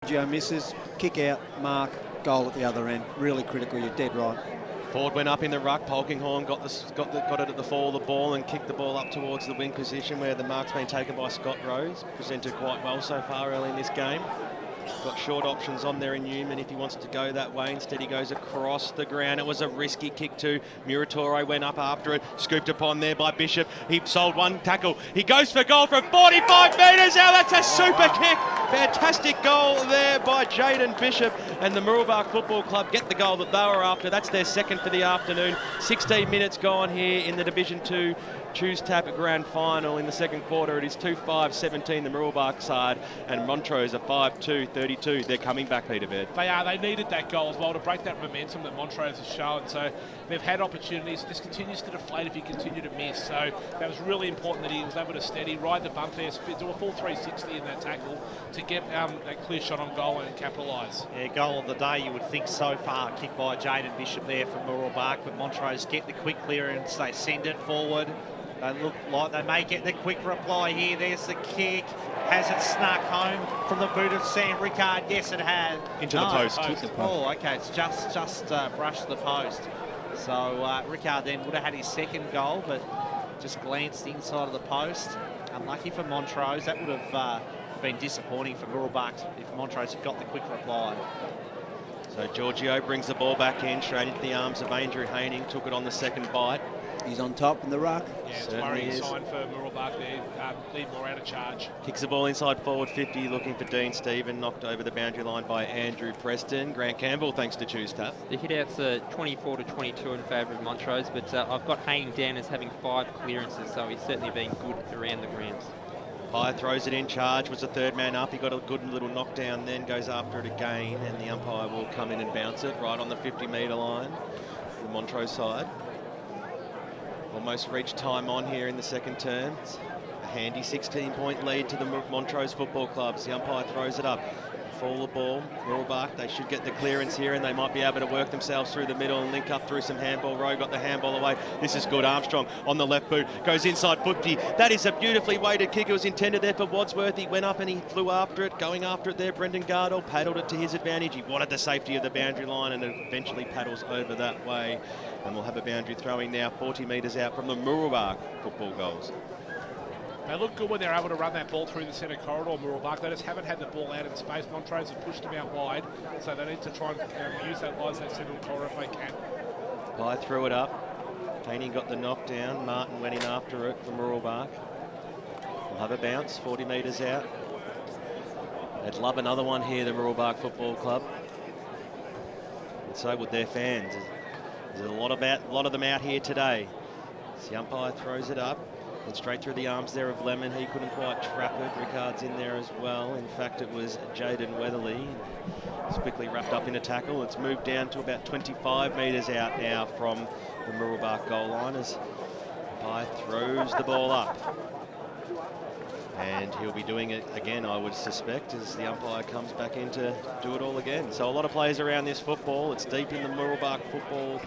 Gio misses, kick out, mark, goal at the other end. Really critical, you're dead right. Ford went up in the ruck. Polkinghorne got it at the fall of the ball and kicked the ball up towards the wing position where the mark's been taken by Scott Rose. Presented quite well so far early in this game. Got short options on there in Newman if he wants to go that way. Instead he goes across the ground. It was a risky kick too. Muratore went up after it, scooped upon there by Bishop. He sold one tackle. He goes for goal from 45 metres out. That's a super kick. Fantastic goal there by Jaden Bishop. And the Mooroolbark Football Club get the goal that they were after. That's their second for the afternoon. 16 minutes gone here in the Division 2 Choose Tap Grand Final in the second quarter. It is 2-5-17 the Mooroolbark side, and Montrose are 5-2-32. They're coming back, Peter Baird. They are. They needed that goal as well to break that momentum that Montrose has shown. So they've had opportunities. This continues to deflate if you continue to miss. So that was really important that he was able to steady, ride the bump there, do a full 360 in that tackle to get that clear shot on goal and capitalise. Yeah, goal of the day, you would think so far. Kicked by Jaden Bishop there from Mooroolbark, but Montrose get the quick clearance. They send it forward. They look like they may get the quick reply here. There's the kick. Has it snuck home from the boot of Sam Rickard? Yes, it has. Into the post. Oh, okay. It's just brushed the post. So Rickard then would have had his second goal, but just glanced inside of the post. Unlucky for Montrose. That would have been disappointing for Mooroolbark if Montrose had got the quick reply. So Giorgio brings the ball back in, straight into the arms of Andrew Haining. Took it on the second bite. He's on top in the ruck. Yeah, it's a worrying sign for Mooroolbark there. Need more out of charge. Kicks the ball inside forward 50, looking for Dean Stephen. Knocked over the boundary line by Andrew Preston. Grant Campbell, thanks to Choose Tap. The hit-out's 24-22 in favour of Montrose, but I've got Haining down as having 5 clearances, so he's certainly been good around the grounds. Pye throws it in charge, was the third man up. He got a good little knockdown, then goes after it again, and the umpire will come in and bounce it right on the 50-metre line, the Montrose side. Almost reached time on here in the second term. It's a handy 16-point lead to the Montrose Football Club. The umpire throws it up. Fall the ball. Mooroolbark, they should get the clearance here and they might be able to work themselves through the middle and link up through some handball. Rowe got the handball away. This is good. Armstrong on the left boot. Goes inside 50. That is a beautifully weighted kick. It was intended there for Wadsworth. He went up and he flew after it. Going after it there, Brendan Gardell paddled it to his advantage. He wanted the safety of the boundary line and it eventually paddles over that way. And we'll have a boundary throwing now 40 metres out from the Mooroolbark football goals. They look good when they're able to run that ball through the centre corridor, Mooroolbark. They just haven't had the ball out in space. Montrose have pushed them out wide, so they need to try and use that wide as that central corridor if they can. Pye threw it up. Haining got the knockdown. Martin went in after it for Mooroolbark. We'll have a bounce, 40 metres out. They'd love another one here, the Mooroolbark Football Club. And so would their fans. There's a lot of them out here today. The umpire throws it up. And straight through the arms there of Lemon. He couldn't quite trap it. Ricard's in there as well. In fact, it was Jaden Weatherly. It's quickly wrapped up in a tackle. It's moved down to about 25 metres out now from the Mooroolbark goal line as Pye throws the ball up. And he'll be doing it again, I would suspect, as the umpire comes back in to do it all again. So a lot of players around this football. It's deep in the Mooroolbark football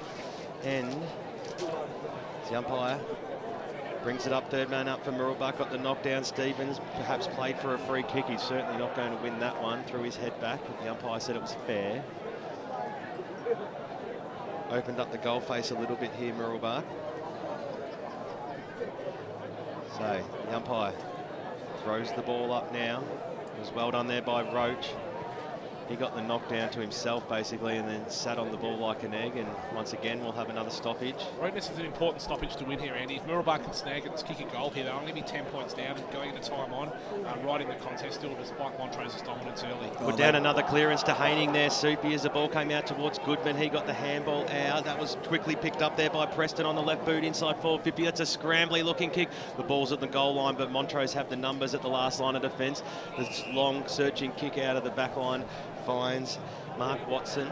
end. The umpire brings it up, third man up for Mooroolbark, got the knockdown. Stevens perhaps played for a free kick. He's certainly not going to win that one. Threw his head back, but the umpire said it was fair. Opened up the goal face a little bit here, Mooroolbark. So the umpire throws the ball up now. It was well done there by Roach. He got the knockdown to himself basically and then sat on the ball like an egg, and once again we'll have another stoppage. I think this is an important stoppage to win here, Andy. If Mooroolbark can snag it and kick a goal here, they'll only be 10 points down going into time on, right in the contest still despite Montrose's dominance early. Put down another clearance to Haining there, Soupy, as the ball came out towards Goodman. He got the handball out. That was quickly picked up there by Preston on the left boot inside 450. That's a scrambly looking kick. The ball's at the goal line, but Montrose have the numbers at the last line of defence. This long searching kick out of the back line finds Mark Watson.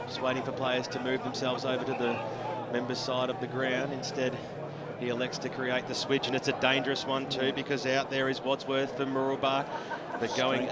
Just waiting for players to move themselves over to the members' side of the ground. Instead, he elects to create the switch, and it's a dangerous one too, because out there is Wadsworth for Mooroolbark. But going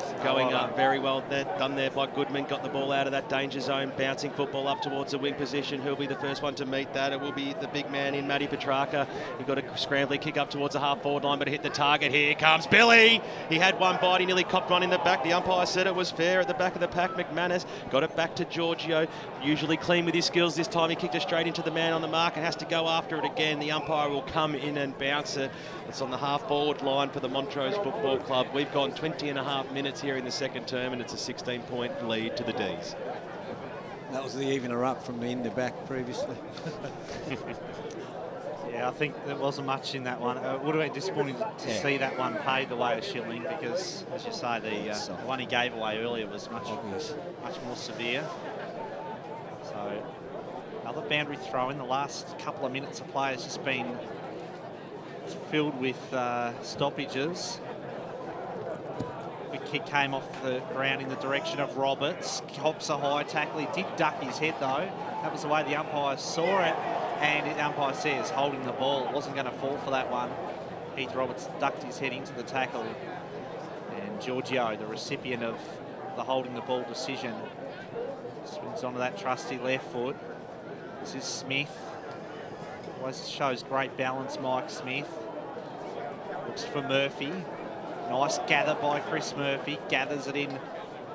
up very well there, done there by Goodman. Got the ball out of that danger zone, bouncing football up towards the wing position. Who'll be the first one to meet that? It will be the big man in Matty Petrarca. He got a scrambling kick up towards the half-forward line, but hit the target. Here comes Billy. He had one bite. He nearly copped one in the back. The umpire said it was fair at the back of the pack. McManus got it back to Giorgio. Usually clean with his skills. This time he kicked it straight into the man on the mark and has to go after it again. The umpire will come in and bounce it. It's on the half-forward line for the Montrose Football Club. We've gone 20 and a half minutes here in the second term, and it's a 16-point lead to the D's. That was the evener up from the in the back previously. Yeah, I think there wasn't much in that one. It would have been disappointing to see that one paid the way of Schilling, because, as you say, the one he gave away earlier was much more severe. So, another boundary throw in. The last couple of minutes of play has just been filled with stoppages. Big kick came off the ground in the direction of Roberts. Hops a high tackle. He did duck his head, though. That was the way the umpire saw it. And the umpire says holding the ball. It wasn't going to fall for that one. Heath Roberts ducked his head into the tackle. And Giorgio, the recipient of the holding the ball decision, swings onto that trusty left foot. This is Smith. Always shows great balance, Mike Smith. Looks for Murphy. Nice gather by Chris Murphy. Gathers it in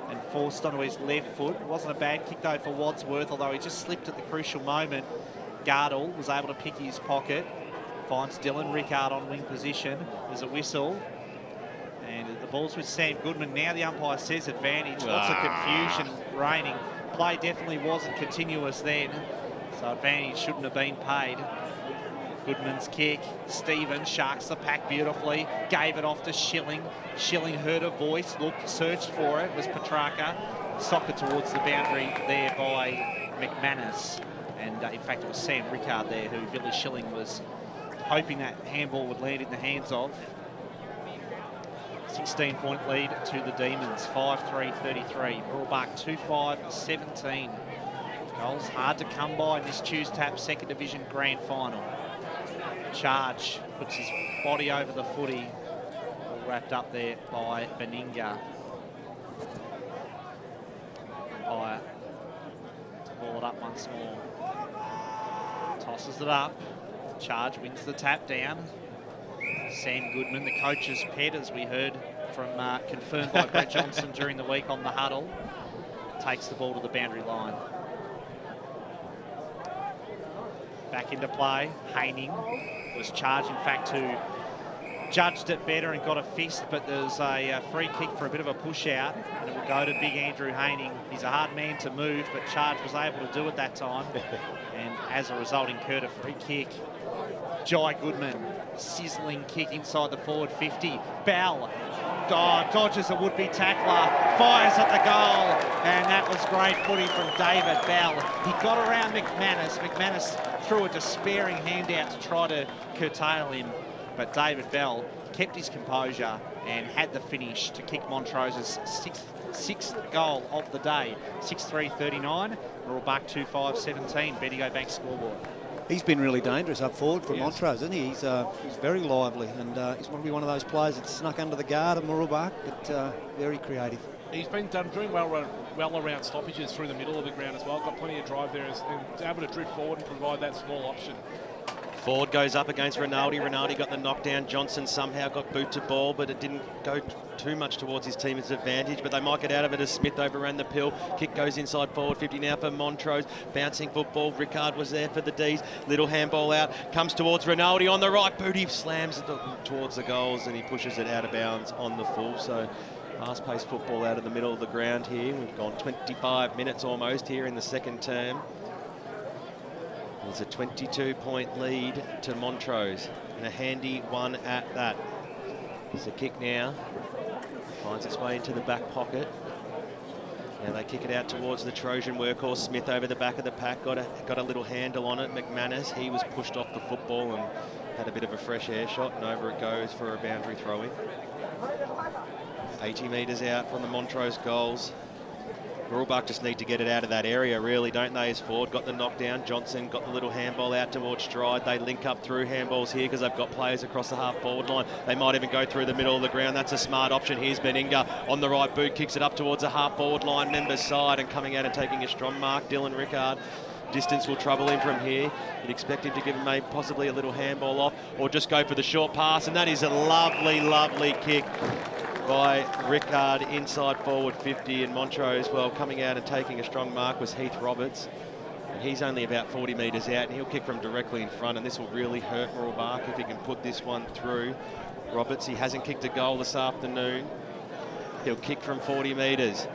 and forced onto his left foot. It wasn't a bad kick, though, for Wadsworth, although he just slipped at the crucial moment. Gardle was able to pick his pocket. Finds Dylan Rickard on wing position. There's a whistle. And the ball's with Sam Goodman. Now the umpire says advantage. Lots of confusion reigning. Play definitely wasn't continuous then. So advantage shouldn't have been paid. Goodman's kick. Stevens sharks the pack beautifully. Gave it off to Schilling. Schilling heard a voice, looked, searched for it. It was Petrarca. Socked it towards the boundary there by McManus. And in fact, it was Sam Rickard there who Billy Schilling was hoping that handball would land in the hands of. 16-point lead to the Demons, 5-3-33. Mooroolbark 2-5-17. Goals hard to come by in this Tues Tap Second Division Grand Final. Charge puts his body over the footy. All wrapped up there by Beninga. Umpire to ball it up once more. Tosses it up. Charge wins the tap down. Sam Goodman, the coach's pet, as we heard from confirmed by Brett Johnson during the week on the huddle, takes the ball to the boundary line. Back into play. Haining was charged, in fact, who judged it better and got a fist, but there's a free kick for a bit of a push out, and it will go to big Andrew Haining. He's a hard man to move, but Charge was able to do it that time, and as a result incurred a free kick. Jai Goodman, sizzling kick inside the forward 50. Bell dodges a would-be tackler, fires at the goal, and that was great footy from David Bell. He got around McManus. McManus threw a despairing hand out to try to curtail him, but David Bell kept his composure and had the finish to kick Montrose's sixth goal of the day. 6-3-39, Mooroolbark 2-5-17, Bendigo Bank scoreboard. He's been really dangerous up forward for Montrose, isn't he? He's very lively, and he's probably one of those players that snuck under the guard of Mooroolbark, but very creative. He's been doing well around stoppages through the middle of the ground as well. Got plenty of drive there and able to drift forward and provide that small option. Ford goes up against Rinaldi. Rinaldi got the knockdown. Johnson somehow got boot to ball, but it didn't go too much towards his team's advantage. But they might get out of it as Smith overran the pill. Kick goes inside forward 50 now for Montrose. Bouncing football. Rickard was there for the D's. Little handball out. Comes towards Rinaldi on the right boot. He slams it towards the goals and he pushes it out of bounds on the full. So fast-paced football out of the middle of the ground here. We've gone 25 minutes almost here in the second term. There's a 22-point lead to Montrose, and a handy one at that. There's a kick now. Finds its way into the back pocket. Now they kick it out towards the Trojan workhorse. Smith over the back of the pack, got a little handle on it. McManus, he was pushed off the football and had a bit of a fresh air shot, and over it goes for a boundary throw-in. 80 metres out from the Montrose goals. Mooroolbark just need to get it out of that area, really, don't they, as forward. Got the knockdown. Johnson got the little handball out towards Stride. They link up through handballs here because they've got players across the half-forward line. They might even go through the middle of the ground. That's a smart option. Here's Beninga on the right boot, kicks it up towards the half-forward line, member's side, and coming out and taking a strong mark, Dylan Rickard. Distance will trouble him from here. You'd expect him to give him possibly a little handball off or just go for the short pass, and that is a lovely, lovely kick by Rickard inside forward 50, and Montrose, well, coming out and taking a strong mark was Heath Roberts. And he's only about 40 metres out, and he'll kick from directly in front, and this will really hurt Mooroolbark if he can put this one through. Roberts, he hasn't kicked a goal this afternoon. He'll kick from 40 metres.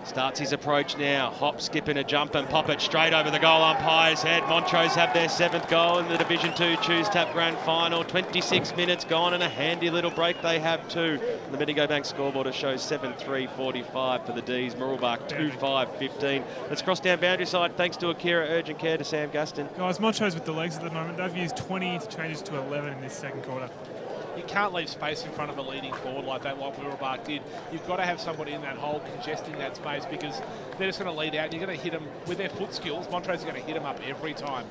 Starts his approach now. Hop, skip and a jump and pop it straight over the goal umpire's head. Montrose have their 7th goal in the Division 2 Choose Tap Grand Final. 26 minutes gone and a handy little break they have too. The Bendigo Bank scoreboard shows 7-3-45 for the D's. Mooroolbark 2-5-15. Let's cross down boundary side thanks to Akira Urgent Care to Sam Gustin. Guys, Montrose with the legs at the moment. They've used 20 changes to 11 in this second quarter. You can't leave space in front of a leading forward like that, like Mooroolbark did. You've got to have somebody in that hole congesting that space because they're just going to lead out and you're going to hit them with their foot skills. Montrose is going to hit them up every time.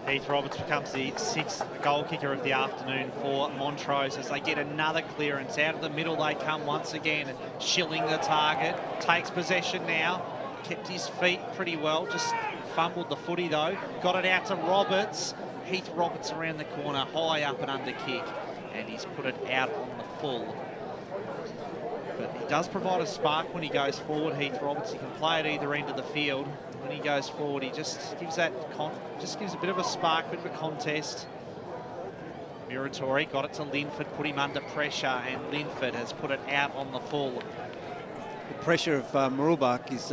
Heath Roberts becomes the 6th goal kicker of the afternoon for Montrose as they get another clearance. Out of the middle they come once again, and Schilling the target, takes possession now, kept his feet pretty well, just fumbled the footy though. Got it out to Roberts. Heath Roberts around the corner, high up and under kick. And he's put it out on the full. But he does provide a spark when he goes forward, Heath Roberts. He can play at either end of the field. When he goes forward, he just gives that gives a bit of a spark, bit of a contest. Muratori got it to Linford, put him under pressure, and Linford has put it out on the full. The pressure of Mooroolbark is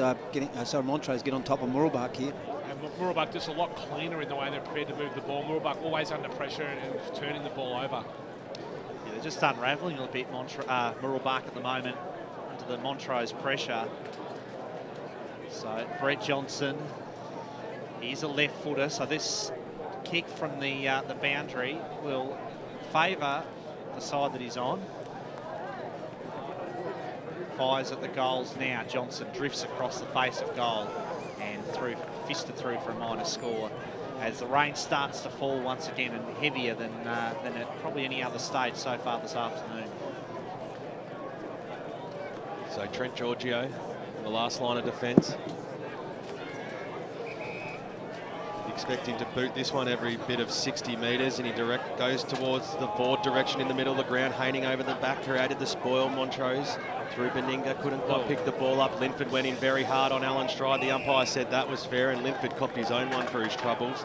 Montrose get on top of Mooroolbark here. And Mooroolbark just a lot cleaner in the way they're prepared to move the ball. Mooroolbark always under pressure and turning the ball over. Yeah, they're just unravelling a bit, Mooroolbark at the moment, under the Montrose pressure. So Brett Johnson, he's a left footer, so this kick from the boundary will favour the side that he's on. Fires at the goals now. Johnson drifts across the face of goal and fisted through for a minor score. As the rain starts to fall once again and heavier than at probably any other stage so far this afternoon. So Trent Giorgio in the last line of defence. Expect him to boot this one every bit of 60 metres, and he goes towards the forward direction in the middle of the ground, Haining over the back, created the spoil. Montrose through Beninga, couldn't quite pick the ball up. Linford went in very hard on Alan Stride. The umpire said that was fair, and Linford copped his own one for his troubles.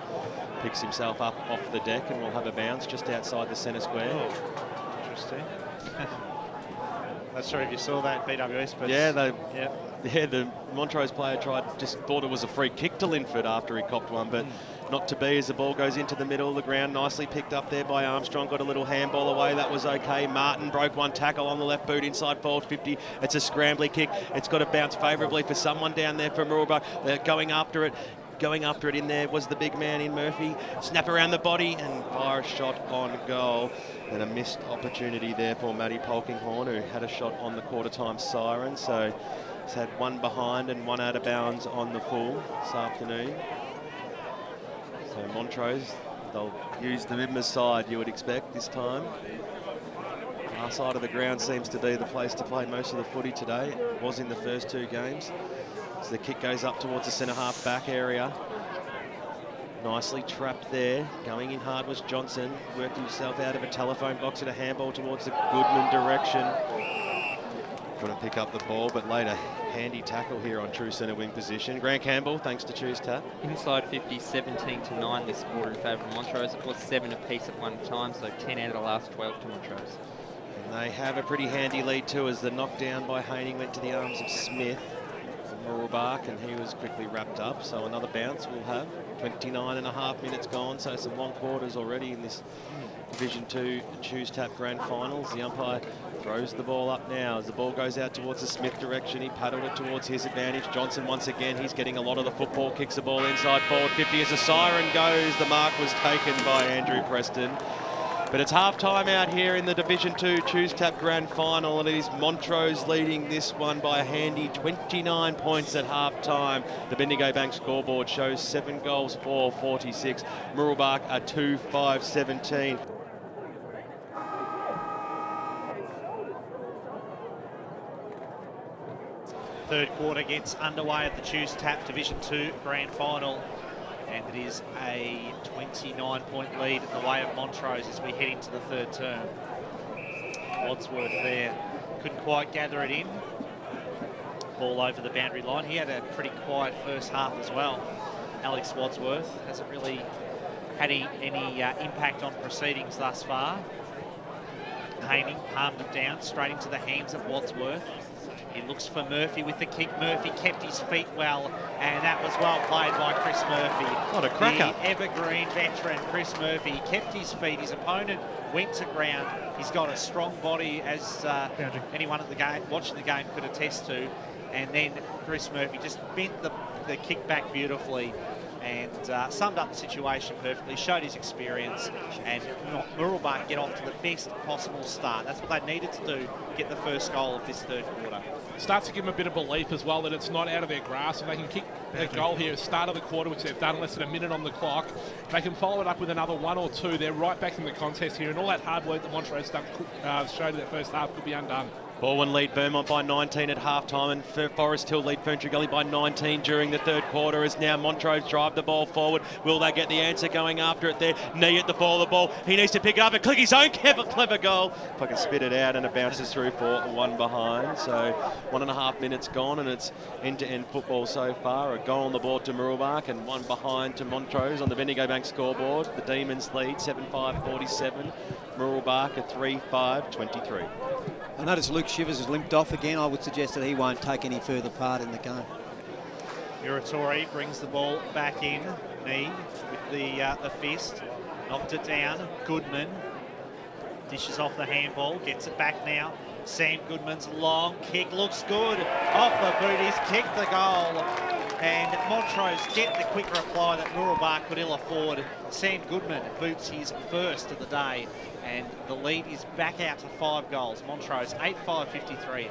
Picks himself up off the deck and will have a bounce just outside the centre square. Oh, interesting. Not sure if you saw that, BWS, but yeah, the Montrose player thought it was a free kick to Linford after he copped one, but not to be, as the ball goes into the middle of the ground. Nicely picked up there by Armstrong, got a little handball away, that was okay. Martin broke one tackle on the left boot inside forward 50. It's a scrambly kick. It's got to bounce favourably for someone down there from Mooroolbark. They're going after it. Going after it in there was the big man in Murphy. Snap around the body and fire a shot on goal. And a missed opportunity there for Matty Polkinghorn, who had a shot on the quarter-time siren. So he's had one behind and one out of bounds on the full this afternoon. So Montrose, they'll use the Midmers side, you would expect, this time. Our side of the ground seems to be the place to play most of the footy today. It was in the first 2 games. So the kick goes up towards the centre-half back area. Nicely trapped there. Going in hard was Johnson. Worked himself out of a telephone box and a handball towards the Goodman direction. Couldn't pick up the ball, but later handy tackle here on true centre wing position. Grant Campbell, thanks to Choose Tap. Inside 50, 17-9 this quarter in favour of Montrose. It was 7 apiece at one time, so 10 out of the last 12 to Montrose. And they have a pretty handy lead too, as the knockdown by Haining went to the arms of Smith. Mooroolbark, and he was quickly wrapped up. So another bounce we'll have. 29.5 minutes gone, so some long quarters already in this Division 2 Choose Tap Grand Finals. The umpire throws the ball up now as the ball goes out towards the Smith direction. He paddled it towards his advantage. Johnson once again, he's getting a lot of the football, kicks the ball inside forward 50 as a siren goes. The mark was taken by Andrew Preston. But it's half-time out here in the Division 2 Choose Tap Grand Final, and it is Montrose leading this one by a handy 29 points at half-time. The Bendigo Bank scoreboard shows 7 goals for 46. Mooroolbark are 2-5-17. Third quarter gets underway at the Choose Tap Division 2 Grand Final, and it is a 29-point lead in the way of Montrose as we head into the third term. Wadsworth there couldn't quite gather it in. Ball over the boundary line. He had a pretty quiet first half as well. Alex Wadsworth hasn't really had any impact on proceedings thus far. Haining palmed it down straight into the hands of Wadsworth. He looks for Murphy with the kick. Murphy kept his feet well, and that was well played by Chris Murphy. What a cracker. The evergreen veteran, Chris Murphy. He kept his feet. His opponent went to ground. He's got a strong body, as anyone at the game watching the game could attest to. And then Chris Murphy just bent the kick back beautifully and summed up the situation perfectly, showed his experience, and Mooroolbark get off to the best possible start. That's what they needed to do, get the first goal of this third quarter. Starts to give them a bit of belief as well that it's not out of their grasp. If they can kick a goal here at the start of the quarter, which they've done less than a minute on the clock, they can follow it up with another 1 or 2. They're right back in the contest here, and all that hard work that Montrose showed in that first half could be undone. Baldwin lead Vermont by 19 at half-time, and Forest Hill lead Ferntree Gully by 19 during the third quarter, as now Montrose drive the ball forward. Will they get the answer going after it there? Knee at the ball. He needs to pick it up and click his own clever goal. If I can spit it out, and it bounces through for 1 behind. So 1.5 minutes gone, and it's end-to-end football so far. A goal on the board to Mooroolbark and 1 behind to Montrose on the Bendigo Bank scoreboard. The Demons lead 7-5-47. Mooroolbark at 3-5-23. I notice Luke Shivers has limped off again. I would suggest that he won't take any further part in the game. Muratori brings the ball back in. Knee with the fist. Knocked it down. Goodman dishes off the handball. Gets it back now. Sam Goodman's long kick looks good. Off the boot. He's kicked the goal. And Montrose get the quick reply that Mooroolbark could ill afford. Sam Goodman boots his first of the day, and the lead is back out to 5 goals. Montrose 8-5-53.